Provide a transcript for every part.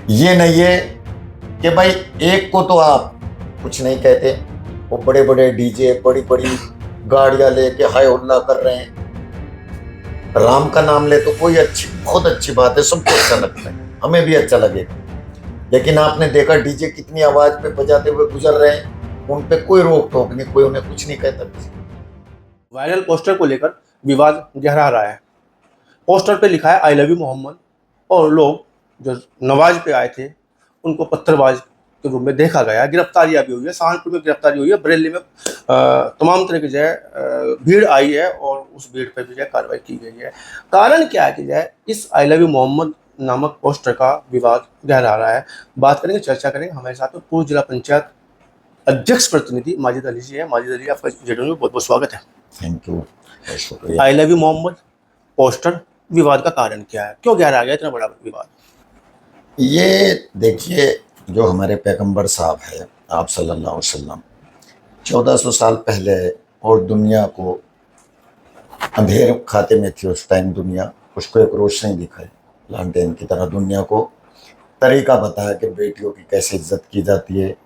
ये नहीं है कि भाई एक को तो आप कुछ नहीं कहते, वो बड़े बड़े डीजे बड़ी बड़ी गाड़ियां लेके हाय हुल्ला कर रहे हैं। राम का नाम ले तो कोई अच्छी, बहुत अच्छी बात है, सबको अच्छा लगता है, हमें भी अच्छा लगेगा। लेकिन आपने देखा डीजे कितनी आवाज पे बजाते हुए गुजर रहे हैं, उन पे कोई रोक टोक नहीं, कोई उन्हें कुछ नहीं कहता। वायरल पोस्टर को लेकर विवाद गहरा रहा है। पोस्टर पे लिखा है आई लव यू मोहम्मद, और लोग जो नवाज पे आए थे उनको पत्थरबाज के रूप में देखा गया। गिरफ्तारियां भी हुई है, सहारनपुर में गिरफ्तारी हुई है, बरेली में तमाम तरह की जो है भीड़ आई है और उस भीड़ पर भी जो है कार्रवाई की गई है। कारण क्या है कि जो है इस आई लव यू मोहम्मद नामक पोस्टर का विवाद गहरा रहा है। बात करेंगे, चर्चा करेंगे। हमारे साथ में पूर्व जिला पंचायत अध्यक्ष प्रतिनिधि माजिद अली जी है। माजिद अली, आपका जेडीयू में बहुत बहुत स्वागत है। थैंक यू, शुक्रिया। I love you Mohammad poster विवाद का कारण क्या है, क्यों गहरा गया इतना बड़ा विवाद? ये देखिए, जो हमारे पैगंबर साहब है आप सल्लल्लाहु अलैहि वसल्लम 1400 साल पहले, और दुनिया को अंधेरे खाते में थी उस टाइम, दुनिया उसको एक रोशनी दिखाई, लालटेन की तरह दुनिया को तरीका बताया कि बेटियों की कैसे इज्जत की जाती है,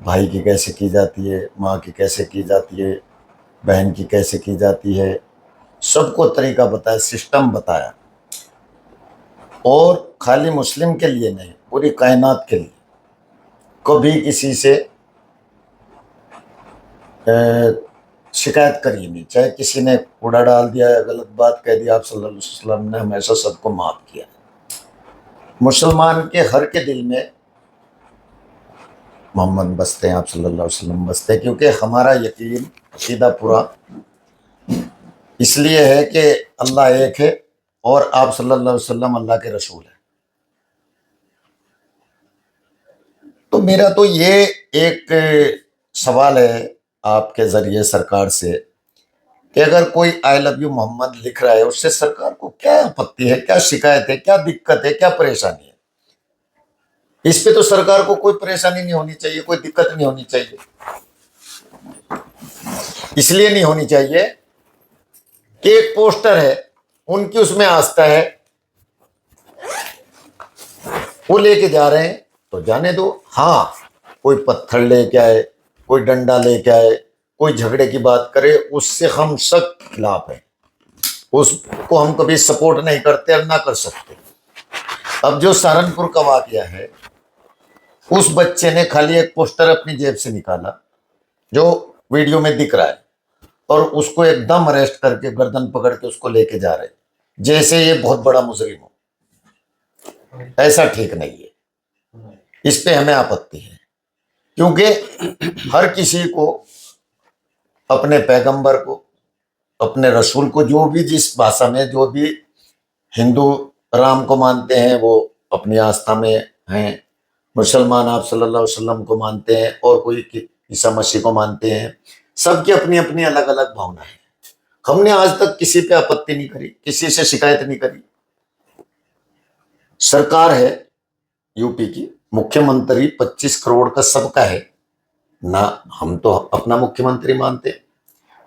भाई की कैसे की जाती है, माँ की कैसे की जाती है, बहन की कैसे की जाती है, सबको तरीका बताया, सिस्टम बताया। और खाली मुस्लिम के लिए नहीं, पूरी कायनात के लिए। कभी किसी से शिकायत करी नहीं, चाहे किसी ने कूड़ा डाल दिया है, गलत बात कह दिया, आप सल्लल्लाहु अलैहि वसल्लम ने हमेशा सबको माफ किया। मुसलमान के हर के दिल में मोहम्मद बसते हैं, आप सल्लल्लाहु अलैहि वसल्लम बसते हैं, क्योंकि हमारा यकीन अकीदा पूरा इसलिए है कि अल्लाह एक है और आप सल्लल्लाहु अलैहि वसल्लम अल्लाह के रसूल हैं। तो मेरा तो ये एक सवाल है आपके ज़रिए सरकार से कि अगर कोई आई लव यू मोहम्मद लिख रहा है, उससे सरकार को क्या आपत्ति है, क्या शिकायत है, क्या दिक्कत है, क्या परेशानी है? इस पे तो सरकार को कोई परेशानी नहीं होनी चाहिए, कोई दिक्कत नहीं होनी चाहिए। इसलिए नहीं होनी चाहिए कि एक पोस्टर है, उनकी उसमें आस्था है, वो लेके जा रहे हैं तो जाने दो। हाँ, कोई पत्थर लेके आए, कोई डंडा लेके आए, कोई झगड़े की बात करे, उससे हम सख्त खिलाफ हैं, उसको हम कभी सपोर्ट नहीं करते और ना कर सकते। अब जो सहारनपुर का वाकया है, उस बच्चे ने खाली एक पोस्टर अपनी जेब से निकाला जो वीडियो में दिख रहा है, और उसको एकदम अरेस्ट करके गर्दन पकड़ के उसको लेके जा रहे, जैसे ये बहुत बड़ा मुजरिम हो। ऐसा ठीक नहीं है, इस पे हमें आपत्ति है, क्योंकि हर किसी को अपने पैगंबर को, अपने रसूल को, जो भी जिस भाषा में, जो भी हिंदू राम को मानते हैं वो अपनी आस्था में हैं, मुसलमान आप सल्लल्लाहु अलैहि वसल्लम को मानते हैं, और कोई ईसा मसीह को मानते हैं। सबकी अपनी अपनी अलग अलग भावना है। हमने आज तक किसी पे आपत्ति नहीं करी, किसी से शिकायत नहीं करी। सरकार है यूपी की, मुख्यमंत्री 25 करोड़ का सबका है ना, हम तो अपना मुख्यमंत्री मानते हैं।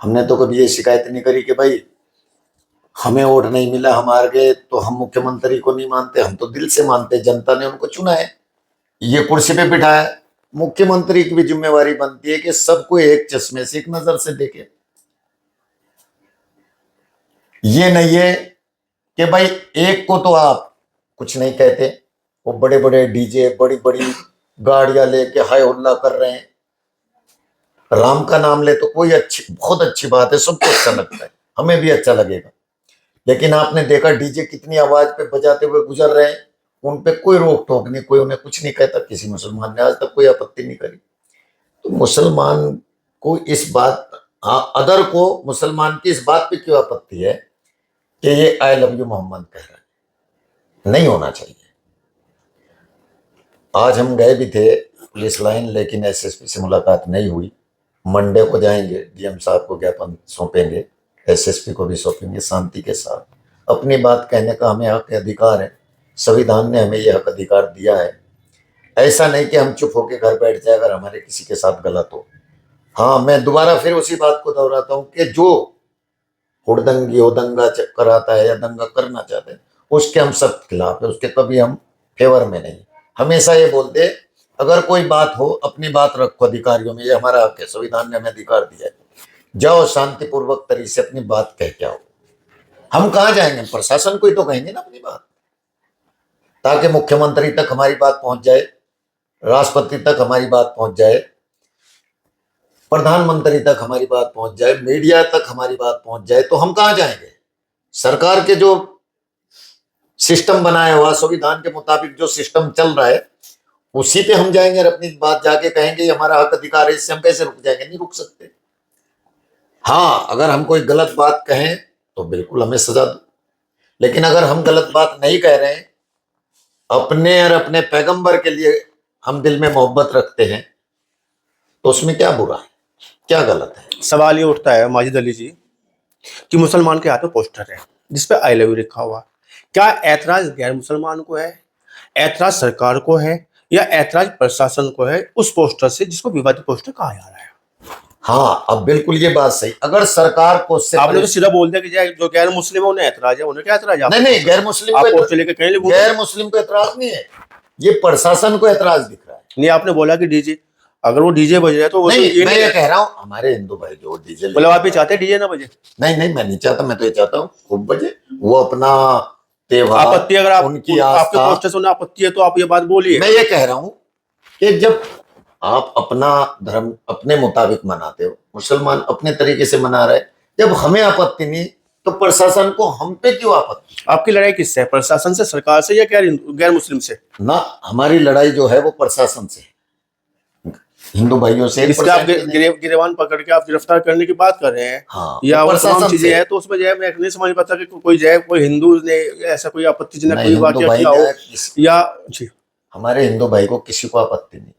हमने तो कभी ये शिकायत नहीं करी कि भाई हमें वोट नहीं मिला, हम हार गए तो हम मुख्यमंत्री को नहीं मानते। हम तो दिल से मानते, जनता ने उनको चुना है, ये कुर्सी पे बिठाया। मुख्यमंत्री की भी जिम्मेवारी बनती है कि सबको एक चश्मे से, एक नजर से देखे। ये नहीं है कि भाई एक को तो आप कुछ नहीं कहते, वो बड़े बड़े डीजे बड़ी बड़ी गाड़ियां लेके हाय हुल्ला कर रहे हैं। राम का नाम ले तो कोई अच्छी, बहुत अच्छी बात है, सबको अच्छा लगता है, हमें भी अच्छा लगेगा। लेकिन आपने देखा डीजे कितनी आवाज पे बजाते हुए गुजर रहे हैं, उन पे कोई रोक टोक नहीं, कोई उन्हें कुछ नहीं कहता। किसी मुसलमान ने आज तक कोई आपत्ति नहीं करी। तो मुसलमान को इस बात, हाँ, अदर को मुसलमान की इस बात पे क्यों आपत्ति है कि ये आई लव यू मोहम्मद कह रहा है? नहीं होना चाहिए। आज हम गए भी थे पुलिस लाइन, लेकिन एसएसपी से मुलाकात नहीं हुई। मंडे को जाएंगे, डीएम साहब को ज्ञापन सौंपेंगे, एसएसपी को भी सौंपेंगे, शांति के साथ अपनी बात कहने का हमें हक अधिकार है। संविधान ने हमें यह हक अधिकार दिया है। ऐसा नहीं कि हम चुप होकर घर बैठ जाए अगर हमारे किसी के साथ गलत हो। हाँ, मैं दोबारा फिर उसी बात को दोहराता हूँ कि जो हुड़दंगी हो, दंगा कराता है या दंगा करना चाहते हैं, उसके हम सब खिलाफ है, उसके कभी हम फेवर में नहीं। हमेशा ये बोलते, अगर कोई बात हो अपनी बात रखो अधिकारियों में, ये हमारा हक है, संविधान ने हमें अधिकार दिया है, जाओ शांतिपूर्वक तरीके से अपनी बात कह के आओ। हम कहाँ जाएंगे, प्रशासन को ही तो कहेंगे ना अपनी बात, ताकि मुख्यमंत्री तक हमारी बात पहुंच जाए, राष्ट्रपति तक हमारी बात पहुंच जाए, प्रधानमंत्री तक हमारी बात पहुंच जाए, मीडिया तक हमारी बात पहुंच जाए। तो हम कहाँ जाएंगे? सरकार के जो सिस्टम बनाया हुआ, संविधान के मुताबिक जो सिस्टम चल रहा है, उसी पे हम जाएंगे और अपनी बात जाके कहेंगे ये हमारा हक अधिकार है, इससे हम कैसे रुक जाएंगे? नहीं रुक सकते। हाँ, अगर हम कोई गलत बात कहें तो बिल्कुल हमें सजा दो, लेकिन अगर हम गलत बात नहीं कह रहे हैं, अपने और अपने पैगंबर के लिए हम दिल में मोहब्बत रखते हैं, तो उसमें क्या बुरा है, क्या गलत है? सवाल ये उठता है माजिद अली जी कि मुसलमान के हाथ में पोस्टर है जिसपे आई लव यू लिखा हुआ, क्या ऐतराज गैर मुसलमान को है, ऐतराज सरकार को है, या ऐतराज प्रशासन को है उस पोस्टर से जिसको विवादित पोस्टर कहा जा रहा है? हाँ, अब बिल्कुल ये बात सही। अगर सरकार को उससे आपने तो सीधा बोल दिया कि जो गैर मुस्लिम है उन्हें ऐतराज है, उन्हें क्या ऐतराज है? नहीं नहीं, गैर मुस्लिम आप को पोस्टर लेके कहीं लिखो, गैर मुस्लिम को ऐतराज नहीं है, ये प्रशासन को ऐतराज दिख रहा है। नहीं, आपने बोला कि डीजे, अगर वो डीजे बज रहा है तो वो नहीं, तो ये मैं नहीं ये कह रहा हूँ हमारे हिंदू भाई जो डीजे, मतलब आप ये चाहते हैं डीजे ना बजे? नहीं नहीं, मैं नहीं चाहता, मैं तो ये चाहता हूँ खूब बजे, वो अपना त्योहार, आपत्ति अगर आप उनकी आपके आस्था। पोस्टर से आपत्ति है तो आप ये बात बोलिए। मैं ये कह रहा हूँ कि जब आप अपना धर्म अपने मुताबिक मनाते हो, मुसलमान अपने तरीके से मना रहे, जब हमें आपत्ति नहीं तो प्रशासन को हम पे क्यों आपत्ति? आपकी लड़ाई किससे है, प्रशासन से, सरकार से, या गैर मुस्लिम से? ना, हमारी लड़ाई जो है वो प्रशासन से, हिंदू भाइयों से। इसका आप गिरेबान पकड़ के आप गिरफ्तार करने की बात कर रहे हैं, हाँ, या वो तमाम प्रशासन चीजें से। हैं, तो उसमें जो है मैं नहीं समझ पाता कि कोई जो है कोई हिंदू ने ऐसा कोई आपत्तिजनक नहीं, कोई हिंदू वाकया भाई किया हो, ने या जी हमारे हिंदू भाई को किसी को आपत्ति नहीं,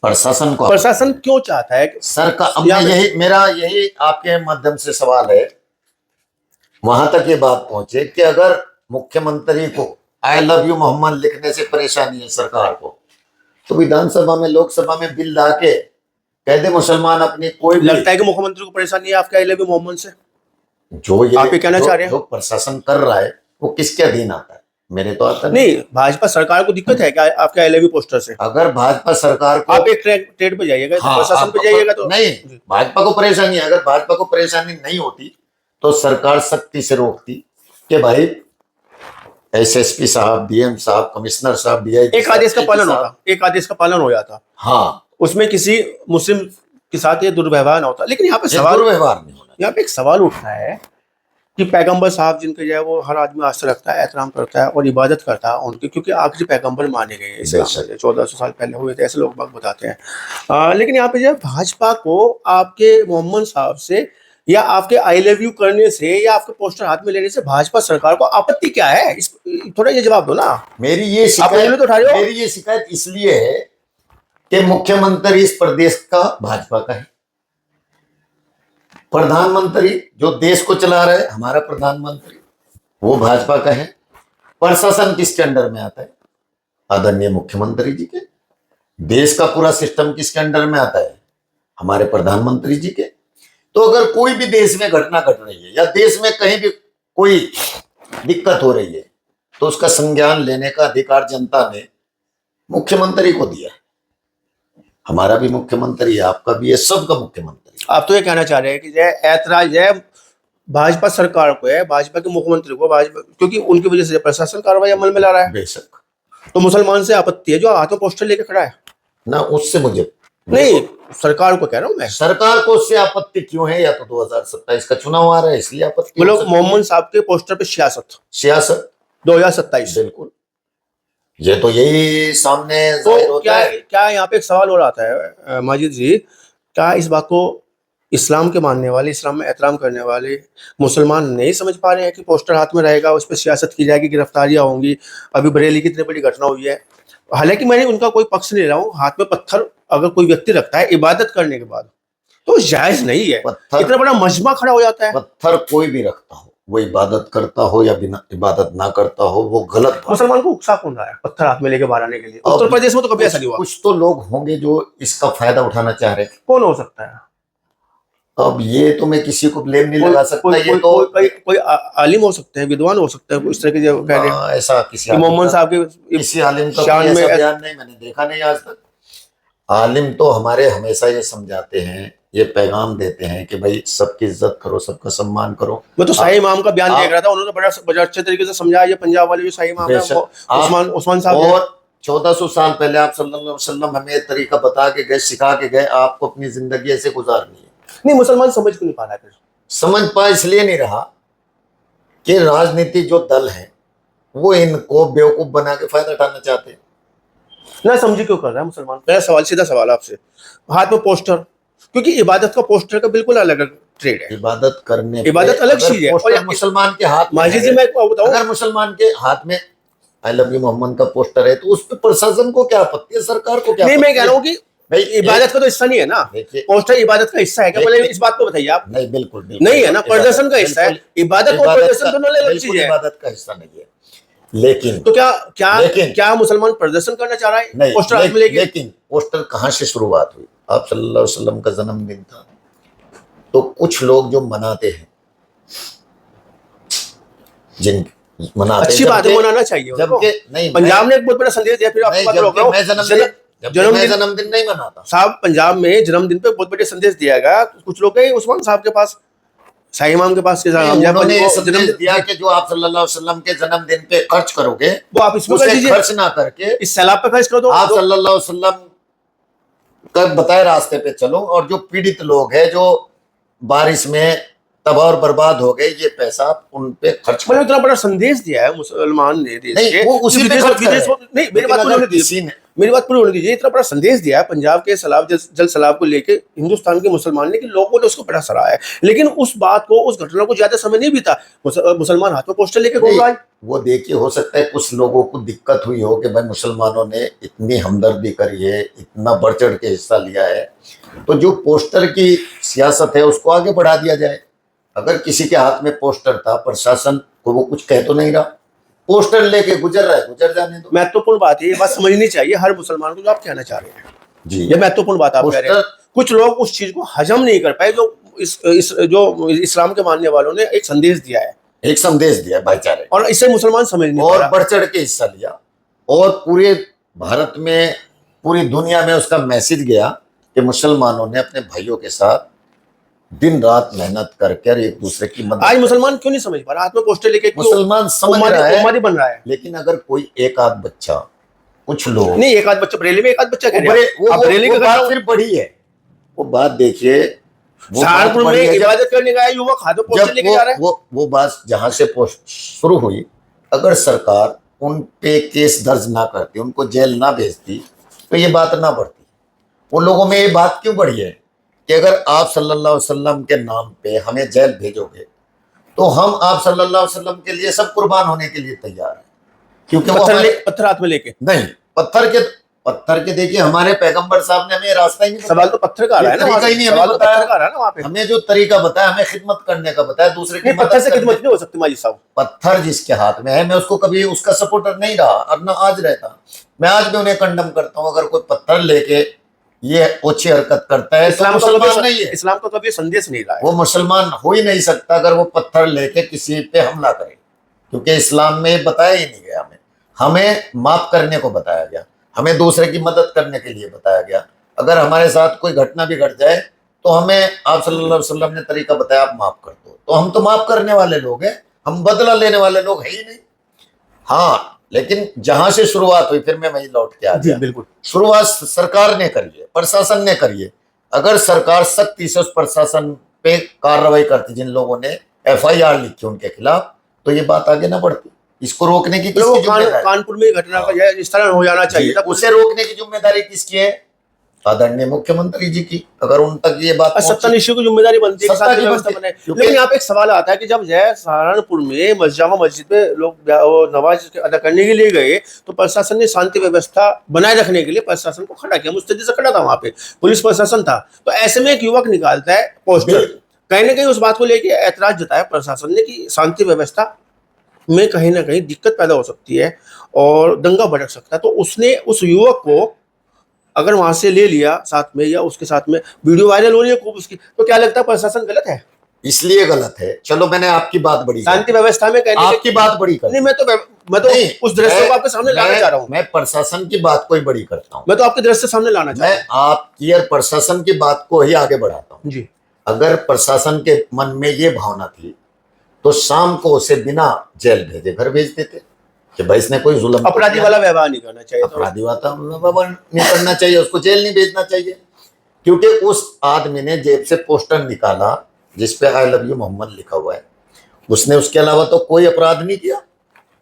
प्रशासन को। प्रशासन क्यों चाहता है कि सरकार, अब यही मेरा यही आपके माध्यम से सवाल है, वहां तक ये बात पहुंचे कि अगर मुख्यमंत्री को आई लव यू मोहम्मद लिखने से परेशानी है सरकार को, तो विधानसभा में, लोकसभा में बिल ला के कह दे मुसलमान अपनी कोई भी, लगता है कि मुख्यमंत्री को परेशानी है आपके आई लव यू मोहम्मद से? जो ये आप ये कहना चाह रहे हैं जो प्रशासन कर रहा है वो किसके अधीन आता है? मेरे तो आता नहीं, भाजपा सरकार को दिक्कत है क्या आपके आई लव यू पोस्टर से? अगर भाजपा सरकार को, आप एक ट्रेड पे जाइएगा, हाँ, प्रशासन पे जाइएगा तो नहीं, भाजपा को परेशानी है, अगर भाजपा को परेशानी नहीं होती तो सरकार सख्ती से रोकती कि भाई एसएसपी साहब, डीएम साहब, कमिश्नर साहब, डीआईजी, एक आदेश का पालन होता, एक आदेश का पालन हो जाता, हाँ, उसमें किसी मुस्लिम के साथ ये दुर्व्यवहार ना होता। लेकिन यहाँ पे सवाल, दुर्व्यवहार नहीं होना। यहाँ पे एक सवाल उठता है कि पैगंबर साहब जिनके जो है वो हर आदमी आस्था रखता है, एहतराम करता है और इबादत करता है उनकी, क्योंकि आखिरी पैगंबर माने गए हैं इस्लाम में, 1400 साल पहले हुए थे, ऐसे लोग बाग बताते हैं। लेकिन यहाँ पे जो है भाजपा को आपके मोहम्मद साहब से या आपके आई लव यू करने से या आपके पोस्टर हाथ में लेने से भाजपा सरकार को आपत्ति क्या है? इस थोड़ा ये जवाब दो ना। मेरी ये आप शिकायत तो उठा रहे हो। मेरी ये शिकायत इसलिए है कि मुख्यमंत्री इस प्रदेश का भाजपा का है, प्रधानमंत्री जो देश को चला रहा है हमारा प्रधानमंत्री वो भाजपा का है, प्रशासन किसके अंडर में आता है? आदरणीय मुख्यमंत्री जी के। देश का पूरा सिस्टम किसके अंडर में आता है? हमारे प्रधानमंत्री जी के। तो अगर कोई भी देश में घटना घट रही है या देश में कहीं भी कोई दिक्कत हो रही है तो उसका संज्ञान लेने का अधिकार जनता ने मुख्यमंत्री को दिया है। हमारा भी मुख्यमंत्री है, आपका भी है, सबका मुख्यमंत्री। आप तो ये कहना चाह रहे हैं कि जो है ऐतराज है भाजपा सरकार को है, भाजपा के मुख्यमंत्री को, भाजपा, क्योंकि उनकी वजह से प्रशासन कार्रवाई अमल में ला रहा है। बेशक। तो मुसलमान से आपत्ति है जो हाथ में पोस्टर लेके खड़ा है ना, उससे मुझे नहीं, सरकार को कह रहा हूं मैं। सरकार को उससे आपत्ति क्यों है? या तो 2027 का चुनाव आ रहा है इसलिए आपत्ति, वो लोग मोहम्मद साहब के पोस्टर पे सियासत 2027, बिल्कुल, ये तो यही सामने तो जाहिर होता क्या है। क्या यहाँ पे एक सवाल हो रहा है माजिद जी, क्या इस बात को इस्लाम के मानने वाले, इस्लाम में एहतराम करने वाले मुसलमान नहीं समझ पा रहे हैं कि पोस्टर हाथ में रहेगा, उस पर सियासत की जाएगी, गिरफ्तारियां होंगी? अभी बरेली की इतनी बड़ी घटना हुई है, हालांकि मैंने उनका कोई पक्ष नहीं ले रहा हूँ, हाथ में पत्थर अगर कोई व्यक्ति रखता है इबादत करने के बाद तो जायज नहीं है। इतना बड़ा मजमा खड़ा हो जाता है। पत्थर कोई भी रखता हो, वो इबादत करता हो या बिना इबादत ना करता हो, वो गलत बात। मुसलमान को उकसा कौन रहा है पत्थर हाथ में लेके बाहर आने के लिए? उत्तर प्रदेश में तो कभी ऐसा नहीं हुआ। कुछ तो लोग होंगे जो इसका फायदा उठाना चाह रहे हैं। कौन हो सकता है? अब ये तो मैं किसी को ब्लेम नहीं कोई लगा सकता, कोई ये कोई तो कोई कोई आलिम हो सकते हैं, विद्वान हो सकते हैं, कोई इस तरह के जो कह रहे हैं ऐसा किसी कि आलिम मोहम्मद का साहब के किसी आलिम का शान कोई में ऐसा बयान नहीं मैंने देखा नहीं आज तक। आलिम तो हमारे हमेशा ये समझाते हैं, ये पैगाम देते हैं कि भाई सबकी इज्जत करो, सबका सम्मान करो। मैं तो शाही इमाम का बयान आप- देख रहा था, उन्होंने बड़ा अच्छे तरीके से समझाया। ये पंजाब वाले जो शाही इमाम है, बेशक वो आप उस्मान साहब हैं। और 1400 साल पहले आप सल्लल्लाहु अलैहि वसल्लम हमें ये तरीका बता के गए, सिखा के गए, आपको अपनी जिंदगी ऐसे गुजारनी है। नहीं, मुसलमान समझ क्यों नहीं पा रहा है फिर? समझ पा इसलिए नहीं रहा कि राजनीति जो दल है वो इनको बेवकूफ बना के फायदा उठाना चाहते हैं। ना समझी क्यों कर रहा है मुसलमान? मेरा सवाल, सीधा सवाल आपसे, हाथ में पोस्टर, क्योंकि इबादत का पोस्टर का बिल्कुल अलग ट्रेड है। इबादत करने पे इबादत अलग अगर चीज है। पोस्टर और मुसलमान के हाथ में माजिद जी, है, मैं आपको बताऊं, अगर मुसलमान के हाथ में आई लव यू मोहम्मद का पोस्टर है तो उस पर प्रशासन को क्या आपत्ति है, सरकार को क्या नहीं, मैं आपत्ति कह है? रहा हूँ कि भाई इबादत का तो हिस्सा नहीं है ना, देखिए, पोस्टर इबादत का हिस्सा है क्या? बोले इस बात को बताइए आप। नहीं बिल्कुल बिल्कुल नहीं है ना, प्रदर्शन का हिस्सा है। इबादत और प्रदर्शन दोनों अलग बिल्कुल चीज है। इबादत का हिस्सा नहीं है। लेकिन तो क्या क्या लेकिन क्या मुसलमान प्रदर्शन करना चाह रहा है नहीं, पोस्टर हाथ में लेके? लेकिन पोस्टर कहाँ से शुरुआत हुई? आप सल्लल्लाहु अलैहि वसल्लम का जन्मदिन था तो कुछ लोग जो मनाते हैं, जिन मनाते अच्छी हैं, बात है, मनाना चाहिए उनको। जबकि नहीं, पंजाब ने एक बहुत बड़ा संदेश दिया, फिर आपको बात रोक रहा हूं। मैं जन्मदिन नहीं मनाता साहब, पंजाब में जन्मदिन पे बहुत बड़े संदेश दिया गया। कुछ लोग गए उस्मान साहब के पास, शाही इमाम के पास, उन्होंने ये संदेश दिया कि जो आप सल्लल्लाहु अलैहि वसल्लम के जन्मदिन पे खर्च करोगे वो आप इसमें कर उसे दीजिए, खर्च ना करके इस सैलाब पे खर्च कर दो। आप सल्लल्लाहु अलैहि वसल्लम का बताए रास्ते पे चलो, और जो पीड़ित लोग हैं, जो बारिश में तबाह और बर्बाद हो गए, ये पैसा उन पे खर्च मतलब इतना बड़ा संदेश दिया है मुसलमान ने देश नहीं, के, वो उसी पे खर्च कर रहे हैं। नहीं, मेरी बात लेकिन पूरी अगर होने दीजिए, किसी ने मेरी बात पूरी होने दीजिए। इतना बड़ा संदेश दिया है पंजाब के सैलाब, जल सैलाब को लेके हिंदुस्तान के मुसलमान ने, कि लोगों ने उसको बड़ा सराहा है। लेकिन उस बात को, उस घटना को ज्यादा समय नहीं बीता, मुसलमान हाथ में पोस्टर लेके घूम रहा है। वो देखिए, हो सकता है कुछ लोगों को दिक्कत हुई हो कि भाई मुसलमानों ने इतनी हमदर्दी करी है, इतना बढ़ चढ़ के हिस्सा लिया है, तो जो पोस्टर की सियासत है उसको आगे बढ़ा दिया जाए। अगर किसी के हाथ में पोस्टर था, प्रशासन को वो कुछ कह तो नहीं रहा, पोस्टर लेके गुजर रहा है, गुजर जाने दो। महत्वपूर्ण बात है, ये बात समझनी चाहिए हर मुसलमान को, जो आप कहना चाह रहे हैं जी, ये महत्वपूर्ण बात आप कह रहे हैं। कुछ लोग उस चीज को हजम नहीं कर पाए, जो जो इस्लाम के मानने वालों ने एक संदेश दिया है, एक संदेश दिया भाईचारे, और इसे मुसलमान समझ नहीं पा और रहा। बढ़ चढ़ के हिस्सा लिया, और पूरे भारत में, पूरी दुनिया में उसका मैसेज गया कि मुसलमानों ने अपने भाइयों के साथ दिन रात मेहनत करके और एक दूसरे की मदद। आज मुसलमान क्यों नहीं समझ पा रहा? हाथ में पोस्टर लेके मुसलमान समझ रहा है, उम्मादी बन रहा है। लेकिन अगर कोई एक आध बच्चा, कुछ लोग नहीं, एक आध बच्चा, बरेली में एक आध बच्चा कह रहे हैं। आप बरेली वो का बात फिर बड़ी है, वो बात देखिए, वो सहारनपुर बात में बड़ी है। इबादत करने गया युवक हाथ में पोस्टर लेके जा रहा है। वो बात जहां से शुरू हुई, अगर सरकार उन पे केस दर्ज ना करती, उनको जेल ना भेजती, तो ये बात ना बढ़ती। उन लोगों में ये बात क्यों बढ़ी है कि अगर आप सल्लल्लाहु अलैहि वसल्लम के नाम पे हमें जेल भेजोगे तो हम आप सल्लल्लाहु अलैहि वसल्लम के लिए सब कुर्बान होने के लिए तैयार हैं, क्योंकि वो पत्थर हाथ में लेके नहीं, पत्थर के देखिए, हमारे पैगंबर साहब ने हमें रास्ता ही नहीं बताया। सवाल तो पत्थर का आ रहा है ना, तरीका ही नहीं हमें सवाल तो बताया। पत्थर का आ रहा है ना वहाँ पे। हमें जो तरीका बताया, हमें खिदमत करने का बताया, दूसरे की नहीं, पत्थर से मदद खिदमत नहीं हो सकती माजी साहब। पत्थर जिसके हाथ में है, मैं उसको कभी उसका सपोर्टर नहीं रहा और ना आज रहता। मैं आज भी उन्हें कंडम करता हूँ। अगर कोई पत्थर लेके ये ओछी हरकत करता है तो मुसलमान नहीं है। इस्लाम का कभी संदेश नहीं रहा है। वो मुसलमान हो ही नहीं सकता अगर वो पत्थर लेके किसी पे हमला करे, क्योंकि इस्लाम में बताया ही नहीं गया। हमें माफ करने को बताया गया, हमें दूसरे की मदद करने के लिए बताया गया। अगर हमारे साथ कोई घटना भी घट जाए तो हमें आप सल्लल्लाहु अलैहि वसल्लम ने तरीका बताया, आप माफ कर दो। तो हम तो माफ करने वाले लोग हैं, हम बदला लेने वाले लोग है ही नहीं। हाँ, लेकिन जहां से शुरुआत हुई, फिर मैं वहीं लौट के आ गया। बिल्कुल, शुरुआत सरकार ने करी है, प्रशासन ने करी है। अगर सरकार सख्ती से उस प्रशासन पे कार्रवाई करती, जिन लोगों ने FIR लिखी उनके खिलाफ, तो ये बात आगे ना बढ़ती। इसको रोकने की किसकी जिम्मेदारी? कानपुर में घटना का इस तरह हो जाना चाहिए था। उसे रोकने की जिम्मेदारी किसकी है? आदरणीय मुख्यमंत्री जी की। अगर उन तक ये बात सत्तानिशी की जिम्मेदारी बनती है, सत्ता की व्यवस्था बनती है। बने। लेकिन यहाँ पे एक सवाल आता है कि जब जय सहारनपुर में जामा मस्जिद में लोग नमाज अदा करने के लिए गए, तो प्रशासन ने शांति व्यवस्था बनाए रखने के लिए प्रशासन को खड़ा किया, मुस्तैदी से खड़ा था, वहां पे पुलिस प्रशासन था। तो ऐसे में एक युवक निकालता है पोस्टर, कहीं ना कहीं उस बात को लेकर ऐतराज जताया प्रशासन ने कि शांति व्यवस्था में कहीं ना कहीं दिक्कत पैदा हो सकती है और दंगा भड़क सकता है। तो उसने उस युवक को अगर वहां से ले लिया साथ में या उसके साथ में वीडियो वायरल हो रही है खूब उसकी, तो क्या लगता है प्रशासन गलत है? इसलिए गलत है। चलो मैंने आपकी बात बड़ी कर शांति व्यवस्था में कहने आपकी बात बड़ी कर नहीं, मैं तो नहीं, उस दृश्य को आपके सामने लाना चाह रहा हूँ। मैं प्रशासन की बात को ही बड़ी करता हूँ। मैं तो आपके दृश्य सामने लाना चाह रहा मैं आपकी और प्रशासन की बात को ही आगे बढ़ाता हूँ हूँ जी। अगर प्रशासन के मन में ये भावना थी तो शाम को उसे बिना जेल भेजे घर भेज देते कि भाई इसने कोई जुल्म तो अपराधी किया वाला व्यवहार नहीं करना चाहिए। अपराधी वातावरण नहीं करना चाहिए, उसको जेल नहीं भेजना चाहिए। क्योंकि उस आदमी ने जेब से पोस्टर निकाला जिसपे आई लव यू मोहम्मद लिखा हुआ है, उसने उसके अलावा तो कोई अपराध नहीं किया।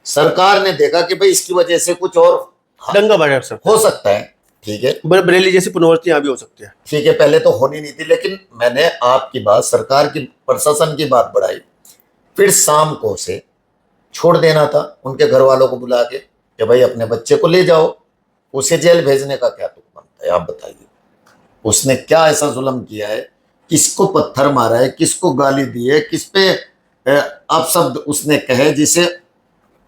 सरकार ने देखा कि भाई इसकी वजह से कुछ और दंगा बढ़ सकता हो सकता है, ठीक है, बरेली जैसी पुनरावृत्ति यहाँ भी हो सकती है, ठीक है, पहले तो होनी नहीं थी। लेकिन मैंने आपकी बात, सरकार की, प्रशासन की बात बढ़ाई। फिर शाम को उसे छोड़ देना था, उनके घर वालों को बुला के कि भाई अपने बच्चे को ले जाओ। उसे जेल भेजने का क्या तुक बनता है, आप बताइए। उसने क्या ऐसा जुल्म किया है, किसको पत्थर मारा है, किसको गाली दी है, किस पे अपशब्द उसने कहे जिसे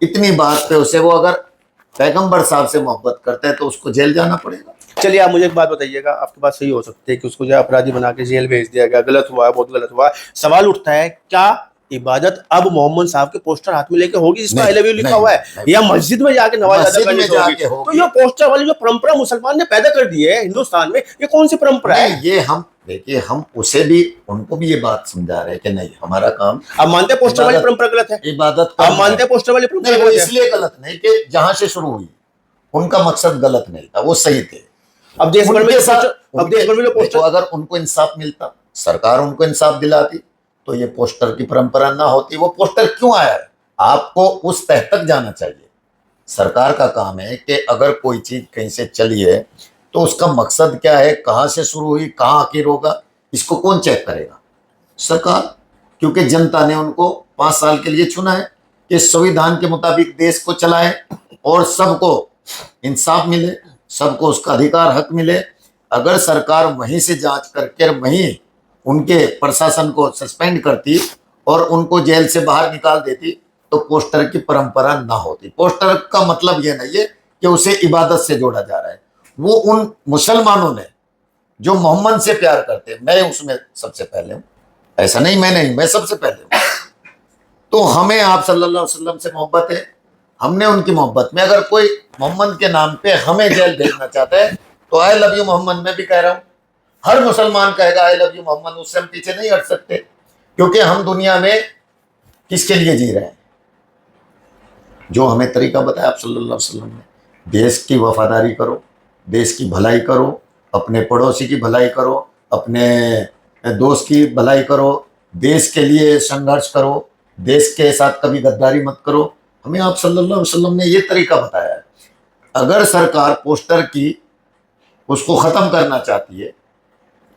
इतनी बात पे उसे, वो अगर पैगंबर साहब से मोहब्बत करता है तो उसको जेल जाना पड़ेगा। चलिए आप मुझे एक बात बताइएगा, आपकी बात सही हो सकती है कि उसको जो अपराधी बना के जेल भेज दिया गया, गलत हुआ है, बहुत गलत हुआ है। सवाल उठता है क्या इबादत अब मोहम्मद साहब के पोस्टर हाथ में लेके होगी जिसमें आई लव यू लिखा हुआ है, या मस्जिद में जाके नमाज अदा करने से होगी? तो ये पोस्टर वाली जो परंपरा मुसलमान ने पैदा कर दी है हिंदुस्तान में, ये कौन सी परंपरा है? ये हम देखिए, हम उसे भी, उनको भी ये बात समझा रहे हैं कि नहीं, हमारा काम। आप मानते हैं पोस्टर वाली परंपरा गलत है? इबादत आप मानते हैं पोस्टर वाली परंपरा नहीं, वो गलत है? इसलिए गलत नहीं कि जहां से शुरू हुई उनका मकसद गलत नहीं था, वो सही थे। अब देश भर में उनके साथ, अब देश भर में जो पोस्टर, अगर उनको इंसाफ मिलता, सरकार उनको इंसाफ दिलाती, तो ये पोस्टर की परंपरा ना होती। वो पोस्टर क्यों आया है, आपको उस तह तक जाना चाहिए। सरकार का काम है कि अगर कोई चीज कहीं से चली है तो उसका मकसद क्या है, कहाँ से शुरू हुई, कहाँ आखिर होगा, इसको कौन चेक करेगा? सरकार। क्योंकि जनता ने उनको 5 साल के लिए चुना है कि संविधान के मुताबिक देश को चलाए और सबको इंसाफ मिले, सबको उसका अधिकार, हक मिले। अगर सरकार वहीं से जांच करके वहीं उनके प्रशासन को सस्पेंड करती और उनको जेल से बाहर निकाल देती तो पोस्टर की परंपरा ना होती। पोस्टर का मतलब ये नहीं है कि उसे इबादत से जोड़ा जा रहा है। वो उन मुसलमानों ने जो मोहम्मद से प्यार करते हैं, मैं उसमें सबसे पहले हूं, ऐसा नहीं मैं नहीं, मैं सबसे पहले हूं। तो हमें आप सल्लल्लाहु अलैहि वसल्लम से मोहब्बत है, हमने उनकी मोहब्बत में, अगर कोई मोहम्मद के नाम पे हमें जेल भेजना चाहता है तो आई लव यू मोहम्मद, मैं भी कह रहा हूं, हर मुसलमान कहेगा आई लव यू मोहम्मद, उससे हम पीछे नहीं हट सकते। क्योंकि हम दुनिया में किसके लिए जी रहे हैं? जो हमें तरीका बताया आप सल्लल्लाहु अलैहि वसल्लम ने, देश की वफादारी करो, देश की भलाई करो, अपने पड़ोसी की भलाई करो, अपने दोस्त की भलाई करो, देश के लिए संघर्ष करो, देश के साथ कभी गद्दारी मत करो। हमें आप सल्लल्लाहु अलैहि वसल्लम ने ये तरीका बताया है। अगर सरकार पोस्टर की उसको ख़त्म करना चाहती है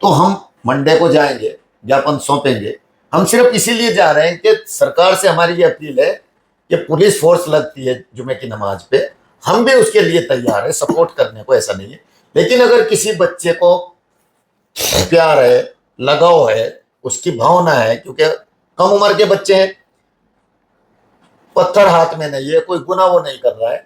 तो हम मंडे को जाएंगे, ज्ञापन सौंपेंगे। हम सिर्फ इसीलिए जा रहे हैं कि सरकार से हमारी ये अपील है कि पुलिस फोर्स लगती है जुमे की नमाज पे, हम भी उसके लिए तैयार है सपोर्ट करने को, ऐसा नहीं है। लेकिन अगर किसी बच्चे को प्यार है, लगाव है, उसकी भावना है, क्योंकि कम उम्र के बच्चे हैं, पत्थर हाथ में नहीं है, कोई गुनाह वो नहीं कर रहा है,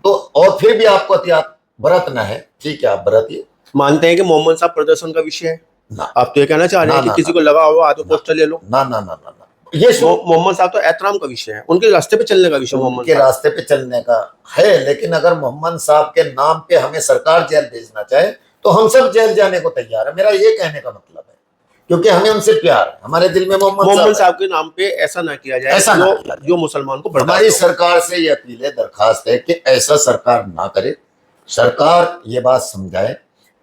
तो और फिर भी आपको एहतियात बरतना है, ठीक है, आप बरतिए। मानते हैं कि मोहम्मद साहब प्रदर्शन का विषय है ना, आप तो ये कहना चाह रहे हैं कि किसी को लगा हुआ तो पोस्टर ले लो? ना ना ना ना ना, ये मोहम्मद साहब तो एहतराम का विषय है, उनके रास्ते पे चलने का विषय, मोहम्मद के रास्ते पे चलने का है। लेकिन अगर मोहम्मद साहब के नाम पे हमें सरकार जेल भेजना चाहे तो हम सब जेल जाने को तैयार है, मेरा ये कहने का मतलब है। क्योंकि हमें उनसे प्यार है, हमारे दिल में मोहम्मद साहब के नाम पे ऐसा ना किया जाए, ऐसा जो मुसलमान को। हमारी सरकार से ये अपील है, दरखास्त है कि ऐसा सरकार ना करे, सरकार ये बात समझाए।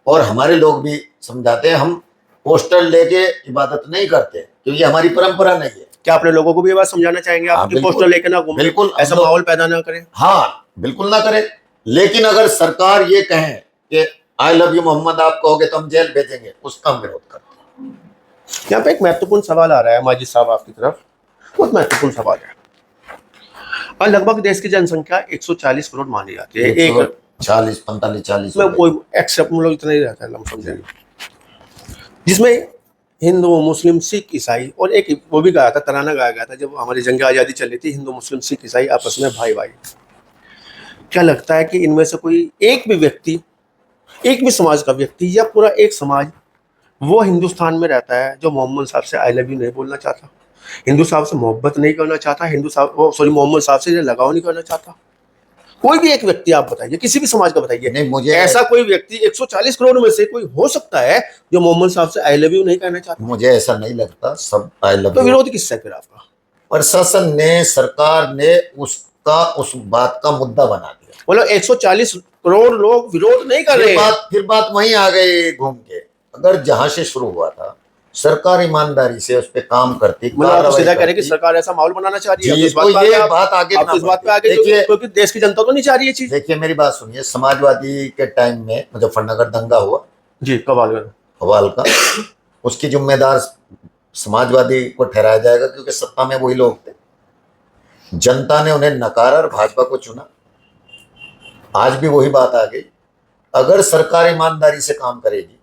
और हमारे लोग भी समझाते हैं, हम पोस्टर लेके इबादत नहीं करते क्योंकि हमारी परंपरा नहीं है। क्या अपने लोगों को भी ये बात समझाना चाहेंगे आप कि पोस्टर लेके ना घूमें, बिल्कुल ऐसा माहौल पैदा ना करें? हाँ बिल्कुल ना करें। लेकिन अगर सरकार ये कहे कि आई लव यू मोहम्मद आप कहोगे तो हम जेल भेजेंगे, उसका हम विरोध करते हैं। यहाँ पे एक महत्वपूर्ण सवाल आ रहा है माजिद साहब आपकी तरफ, बहुत महत्वपूर्ण सवाल है। और लगभग देश की जनसंख्या 140 करोड़ मानी जाती है, 40 45 40 में कोई एक्सेप्ट मतलब इतना ही रहता है, हम समझेंगे, जिसमें हिंदू मुस्लिम सिख ईसाई, और एक वो भी गाया था, तराना गाया गया था जब हमारी जंग आज़ादी चल रही थी, हिंदू मुस्लिम सिख ईसाई आपस में भाई भाई। क्या लगता है कि इनमें से कोई एक भी व्यक्ति एक भी समाज का व्यक्ति या पूरा एक समाज वो हिंदुस्तान में रहता है जो मोहम्मद साहब से आई लव यू नहीं बोलना चाहता, हिंदू साहब से मोहब्बत नहीं करना चाहता, हिंदू साहब वो सॉरी मोहम्मद साहब से लगाव नहीं करना चाहता? कोई भी एक व्यक्ति आप बताइए, किसी भी समाज का बताइए। नहीं, मुझे ऐसा कोई व्यक्ति 140 करोड़ में से कोई हो सकता है जो मोहम्मद साहब से आई लव यू नहीं कहना चाहता? मुझे ऐसा नहीं लगता, सब आई लव तो यू। विरोध किससे फिर आपका? प्रशासन ने, सरकार ने उसका उस बात का मुद्दा बना दिया। मतलब 140 करोड़ लोग विरोध नहीं कर रहे हैं। फिर बात वहीं आ गई घूम के। अगर जहां से शुरू हुआ था, सरकार ईमानदारी से उस पे काम करती, मतलब आप कार्रवाई सीधा कह रहे हैं कि करती। सरकार ऐसा माहौल बनाना चाह रही है, जी, तो इस बात तो पे ये आप- बात आगे आप ना इस बात पे बढ़े। आगे देखिए, क्योंकि देश की जनता तो नहीं चाह रही है चीज। देखिए मेरी बात सुनिए, समाजवादी के टाइम में मुजफ्फरनगर दंगा हुआ जी, कवाल हवाल का, उसकी जिम्मेदार समाजवादी को ठहराया जाएगा क्योंकि सत्ता में वही लोग थे। जनता ने उन्हें नकारा और भाजपा को चुना। आज भी वही बात आ गई। अगर सरकार ईमानदारी से काम करेगी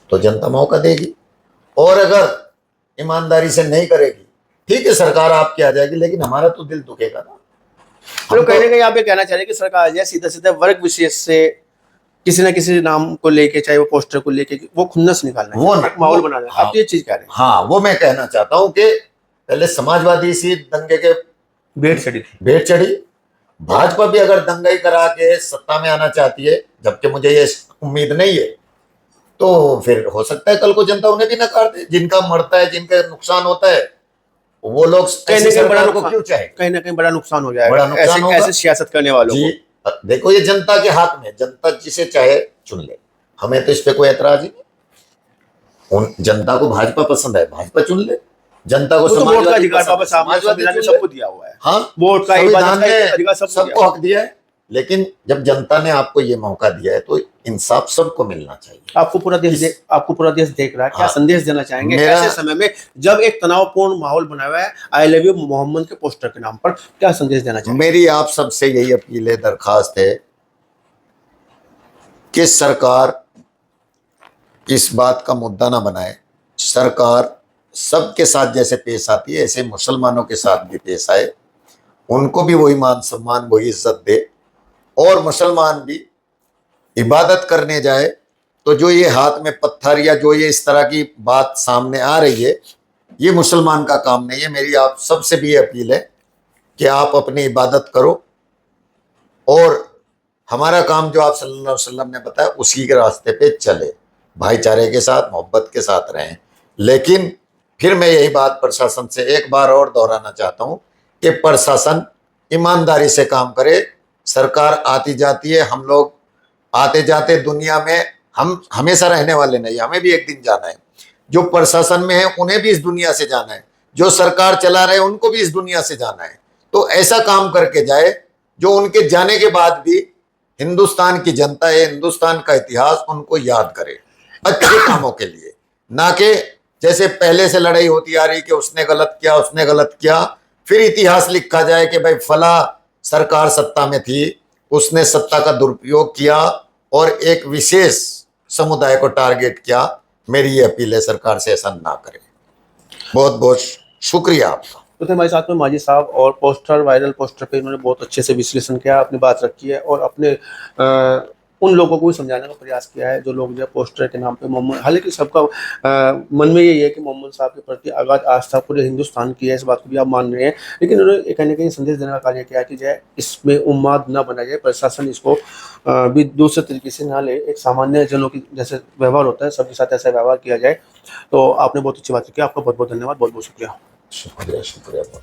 तो जनता मौका देगी, और अगर ईमानदारी से नहीं करेगी, ठीक है सरकार आपकी आ जाएगी, लेकिन हमारा तो दिल दुखेगा ना। तो कहीं ना कहीं आप ये कहना चाह रहे हैं कि सरकार जो है सीधा सीधा वर्ग विशेष से किसी ना किसी नाम को लेके, चाहे वो पोस्टर को लेके, वो खुन्नस निकालना है, वो एक माहौल बनाना है। हाँ, आप ये चीज कह रहे हैं। हाँ, वो मैं कहना चाहता हूं कि पहले समाजवादी इसी दंगे के भेड़ चढ़ी थी। भेड़ चढ़ी। भाजपा भी अगर दंगाई करा के सत्ता में आना चाहती है, जबकि मुझे ये उम्मीद नहीं है, तो फिर हो सकता है कल को जनता उन्हें भी नकार दे। जिनका मरता है, जिनका नुकसान होता है, वो लोग कहीं ऐसी ना कहीं बड़ा सरकार को नुकसान, क्यों चाहे? कहीं ना कहीं बड़ा नुकसान हो जाएगा, बड़ा नुकसान होगा। ऐसे सियासत करने वालों जी, को। देखो ये जनता के हाथ में, जनता जिसे चाहे चुन ले, हमें तो इस पे कोई एतराज ही नहीं। उन जनता को भाजपा पसंद है, भाजपा चुन ले। जनता को वो तो वोट का समाजवादी अधिकार पसंद है, बाबा साहब ने समाजवादी संविधान में चुन ले। सबको दिया हुआ है। हाँ, वोट का, संविधान इबादत का ने अधिकार सबको दिया सबको हुआ हक दिया है, लेकिन जब जनता ने आपको ये मौका दिया है तो इंसाफ सबको मिलना चाहिए। है। आपको पूरा देश देख रहा है। क्या हाँ, संदेश देना चाहेंगे मेरा- ऐसे समय में जब एक तनावपूर्ण माहौल बना हुआ है आई लव यू मोहम्मद के पोस्टर के नाम पर? क्या संदेश देना चाहेंगे? मेरी आप सबसे यही अपील है, दरखास्त है कि सरकार इस बात का मुद्दा ना बनाए। सरकार सबके साथ जैसे पेश आती है, ऐसे मुसलमानों के साथ भी पेश आए, उनको भी वही मान सम्मान, वही इज्जत दे, और मुसलमान भी इबादत करने जाए तो जो ये हाथ में पत्थर या जो ये इस तरह की बात सामने आ रही है, ये मुसलमान का काम नहीं है। मेरी आप सबसे भी अपील है कि आप अपनी इबादत करो, और हमारा काम जो आप सल्लल्लाहु अलैहि वसल्लम ने बताया उसी के रास्ते पे चले, भाईचारे के साथ, मोहब्बत के साथ रहें। लेकिन फिर मैं यही बात प्रशासन से एक बार और दोहराना चाहता हूँ कि प्रशासन ईमानदारी से काम करे। सरकार आती जाती है, हम लोग आते जाते दुनिया में, हम हमेशा रहने वाले नहीं, हमें भी एक दिन जाना है। जो प्रशासन में है उन्हें भी इस दुनिया से जाना है, जो सरकार चला रहे उनको भी इस दुनिया से जाना है। तो ऐसा काम करके जाए जो उनके जाने के बाद भी हिंदुस्तान की जनता है, हिंदुस्तान का इतिहास उनको याद करे अच्छे कामों के लिए, ना कि जैसे पहले से लड़ाई होती आ रही कि उसने गलत किया, उसने गलत किया, फिर इतिहास लिखा जाए कि भाई फला सरकार सत्ता में थी, उसने सत्ता का दुरुपयोग किया और एक विशेष समुदाय को टारगेट किया। मेरी ये अपील है, सरकार से ऐसा ना करे। बहुत बहुत शुक्रिया आपका। तो थे हमारे साथ में माजी साहब, और पोस्टर, वायरल पोस्टर पे इन्होंने बहुत अच्छे से विश्लेषण किया, अपनी बात रखी है, और अपने उन लोगों को भी समझाने का प्रयास किया है जो लोग जो है पोस्टर के नाम पे मोहम्मद, हालांकि सबका मन में यही है कि मोहम्मद साहब के प्रति अगाध आस्था पूरे हिंदुस्तान की है, इस बात को भी आप मान रहे हैं, लेकिन उन्होंने कहीं ना कहीं संदेश देने का कार्य किया कि जो है इसमें उन्माद न बना जाए, प्रशासन इसको भी दूसरे तरीके से ना ले, एक सामान्य जनों की जैसे व्यवहार होता है सबके साथ ऐसा व्यवहार किया जाए। तो आपने बहुत अच्छी बात की, आपका बहुत बहुत धन्यवाद, बहुत बहुत शुक्रिया। शुक्रिया, शुक्रिया।